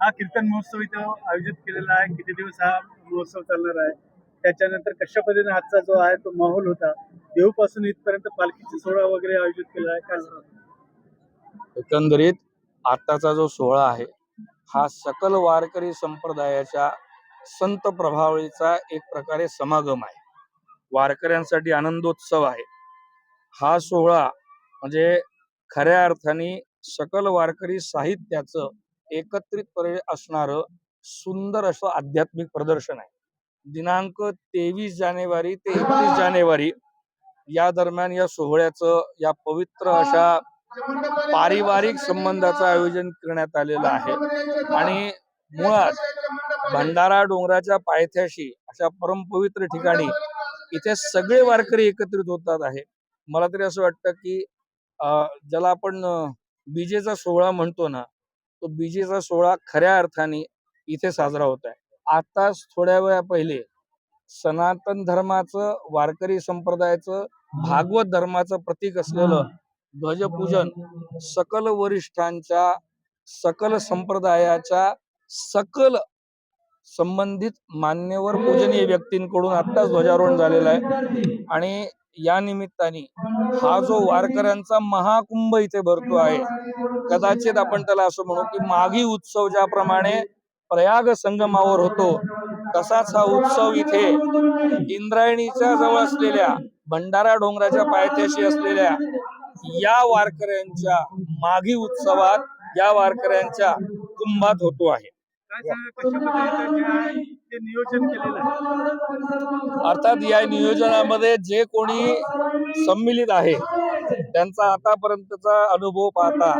हा कीर्तन महोत्सव इथं आयोजित केलेला आहे. किती दिवस हा महोत्सव चालणार आहे, त्याच्यानंतर कशा पद्धतीने आजचा जो आहे तो माहोल होता, देऊपासून इथपर्यंत पालखीचा सोहळा वगैरे आयोजित केला आहे, काय सांगणार? एकंदरीत आताचा जो सोहळा आहे हा सकल वारकरी संप्रदायाच्या संत प्रभावळीचा एक प्रकारे समागम आहे. वारकऱ्यांसाठी आनंदोत्सव आहे हा सोहळा. म्हणजे खऱ्या अर्थाने सकल वारकरी साहित्याचं एकत्रितपणे असणारं सुंदर असं आध्यात्मिक प्रदर्शन आहे. दिनांक 23 जानेवारी ते 31 जानेवारी या दरम्यान या सोहळ्याचं, या पवित्र अशा पारिवारिक संबंधाचं आयोजन करण्यात आलेलं आहे. आणि मुळात भंडारा डोंगराच्या पायथ्याशी अशा परमपवित्र ठिकाणी इथे सगळे वारकरी एकत्रित होतात आहे. मला तरी असं वाटतं की ज्याला आपण बीजेचा सोहळा म्हणतो ना, तो बीजेचा सोहळा खऱ्या अर्थाने इथे साजरा होत आहे. आताच थोड्या वेळा पहिले सनातन धर्माचं, वारकरी संप्रदायाचं, भागवत धर्माचं प्रतीक असलेलं ध्वजपूजन सकल वरिष्ठांच्या, सकल संप्रदायाच्या, सकल संबंधित मान्यवर पूजनीय व्यक्तींकडून आत्ताच ध्वजारोहण झालेलं आहे. आणि या निमित्ताने हा जो वारकऱ्यांचा महाकुंभ इथे भरतो आहे, कदाचित आपण त्याला असं म्हणू की माघी उत्सव ज्याप्रमाणे प्रयाग संगमावर होतो, तसाच हा उत्सव इथे इंद्रायणीच्या जवळ असलेल्या भंडारा डोंगराच्या पायथ्याशी असलेल्या या वारकऱ्यांच्या माघी उत्सवात, या वारकऱ्यांच्या कुंभात होतो आहे. काय सांगा, कशा पद्धतीने जे आहे ते नियोजन केलेलं आहे? अर्थात या नियोजनामध्ये जे कोणी सम्मिलित आहे त्यांचा आतापर्यंतचा अनुभव पाहता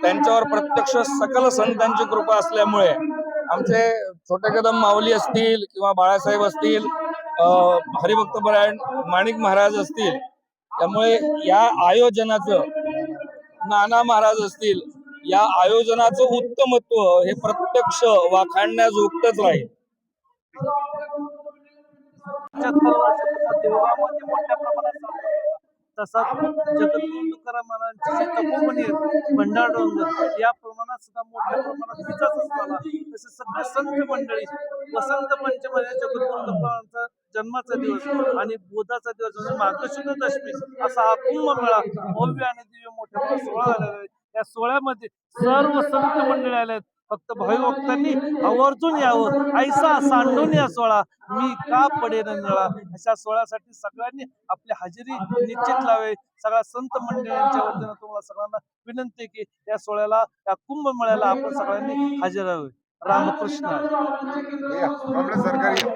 त्यांच्यावर प्रत्यक्ष सकल संतांची कृपा असल्यामुळे आमचे छोटे कदम माऊली असतील किंवा बाळासाहेब असतील, हरिभक्तपरायण माणिक महाराज असतील, त्यामुळे या आयोजनाचं, नाना महाराज असतील, या आयोजनाचं उत्तमत्व हे प्रत्यक्ष वाखाणण्याजोगतच राहील. देवगावमध्ये मोठ्या प्रमाणात साजरा केला. तसाच जगद्गुरू तुकाराम महाराजांची जी तपोवनी आहेत, भंडारा डोंगर, या प्रमाणात सुद्धा मोठ्या प्रमाणात विचार झाला. तसे सगळे संत मंडळी वसंत पंचमी जगद्गुरू तुकारामांचा जन्माचा दिवस आणि बोधाचा दिवस म्हणजे मार्गशीर्ष दशमी असा हा कुंभमेळा भव्य आणि दिव्य मोठ्या प्रमाणात सोहळा झालेला आहे. या सोहळ्यामध्ये सर्व संत मंडळी आले आहेत. फक्त भाविभक्तांनी आवर्जून यावं. ऐसा सांडून या सोहळा मी का पडेन नळा, अशा सोहळ्यासाठी सगळ्यांनी आपली हजेरी निश्चित लावे. सगळ्या संत मंडळींच्या वतीनं तुम्हाला सगळ्यांना विनंती की या सोहळ्याला, या कुंभमेळ्याला आपण सगळ्यांनी हजर राहावे. रामकृष्ण. सरकारी